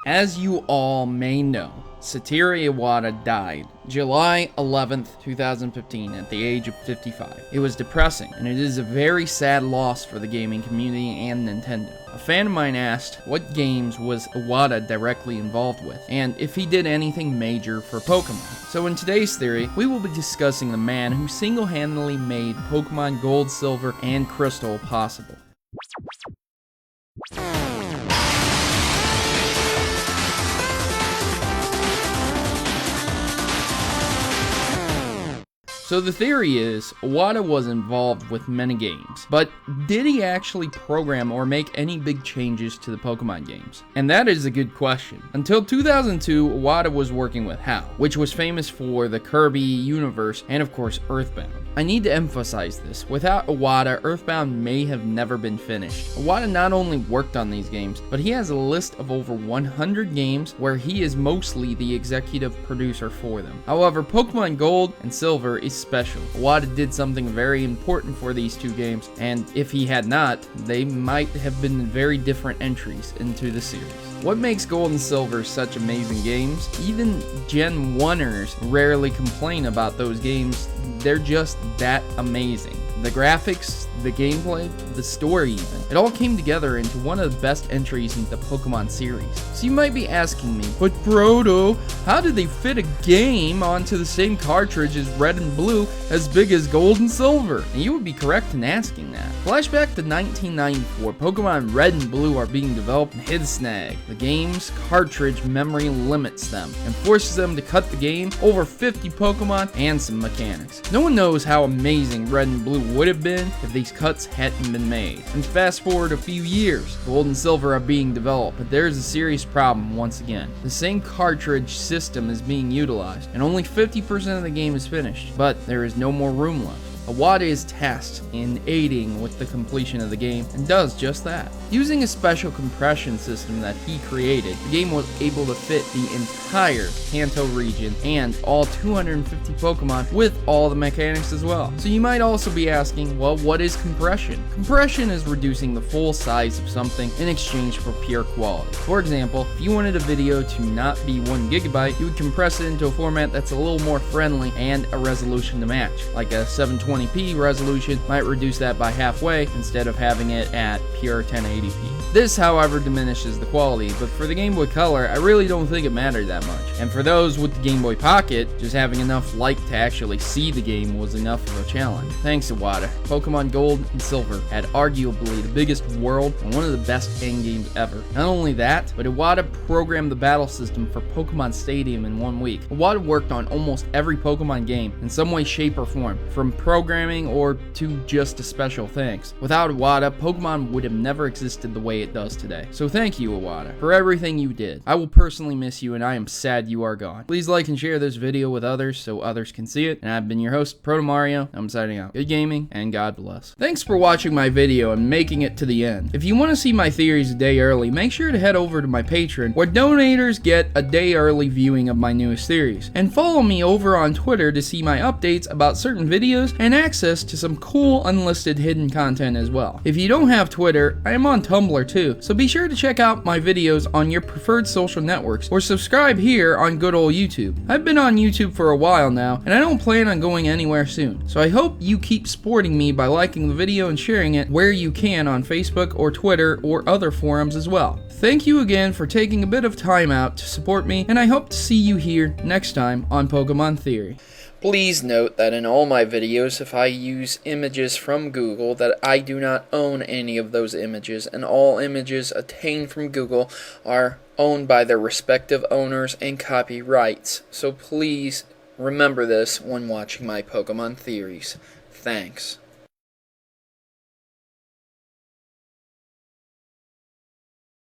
As you all may know, Satoru Iwata died July 11th, 2015 at the age of 55. It was depressing, and it is a very sad loss for the gaming community and Nintendo. A fan of mine asked what games was Iwata directly involved with, and if he did anything major for Pokemon. So in today's theory, we will be discussing the man who single-handedly made Pokemon Gold, Silver, and Crystal possible. So the theory is, Iwata was involved with many games, but did he actually program or make any big changes to the Pokemon games? And that is a good question. Until 2002, Iwata was working with HAL, which was famous for the Kirby universe and of course Earthbound. I need to emphasize this, without Iwata, Earthbound may have never been finished. Iwata not only worked on these games, but he has a list of over 100 games where he is mostly the executive producer for them. However, Pokemon Gold and Silver is special. Iwata did something very important for these two games, and if he had not, they might have been very different entries into the series. What makes Gold and Silver such amazing games? Even Gen 1ers rarely complain about those games. They're just that amazing. The graphics, the gameplay, the story even. It all came together into one of the best entries in the Pokemon series. So you might be asking me, but Proto, how did they fit a game onto the same cartridge as Red and Blue as big as Gold and Silver? And you would be correct in asking that. Flashback to 1994, Pokemon Red and Blue are being developed in Hitsnag. The game's cartridge memory limits them and forces them to cut the game over 50 Pokemon and some mechanics. No one knows how amazing Red and Blue would have been if these cuts hadn't been made. And fast forward a few years, Gold and Silver are being developed, but there's a serious problem once again. The same cartridge system is being utilized, and only 50% of the game is finished, but there is no more room left. Iwata is tasked in aiding with the completion of the game, and does just that. Using a special compression system that he created, the game was able to fit the entire Kanto region and all 250 Pokemon with all the mechanics as well. So you might also be asking, well, what is compression? Compression is reducing the full size of something in exchange for pure quality. For example, if you wanted a video to not be 1 GB, you would compress it into a format that's a little more friendly and a resolution to match, like a 720p resolution might reduce that by halfway instead of having it at pure 1080p. This, however, diminishes the quality, but for the Game Boy Color, I really don't think it mattered that much. And for those with the Game Boy Pocket, just having enough light to actually see the game was enough of a challenge. Thanks, Iwata. Pokemon Gold and Silver had arguably the biggest world and one of the best endgames ever. Not only that, but Iwata programmed the battle system for Pokemon Stadium in 1 week. Iwata worked on almost every Pokemon game in some way, shape, or form, from programming or to just a special thanks. Without Iwata, Pokemon would have never existed the way it does today. So thank you, Iwata, for everything you did. I will personally miss you, and I am sad you are gone. Please like and share this video with others so others can see it. And I've been your host, Protomario. I'm signing out. Good gaming, and God bless. Thanks for watching my video and making it to the end. If you want to see my theories a day early, make sure to head over to my Patreon, where donators get a day early viewing of my newest theories. And follow me over on Twitter to see my updates about certain videos and access to some cool unlisted hidden content as well. If you don't have Twitter, I am on Tumblr too, so be sure to check out my videos on your preferred social networks or subscribe here on good old YouTube. I've been on YouTube for a while now, and I don't plan on going anywhere soon, so I hope you keep supporting me by liking the video and sharing it where you can on Facebook or Twitter or other forums as well. Thank you again for taking a bit of time out to support me, and I hope to see you here next time on Pokemon Theory. Please note that in all my videos, if I use images from Google, that I do not own any of those images, and all images obtained from Google are owned by their respective owners and copyrights. So please remember this when watching my Pokemon theories. Thanks.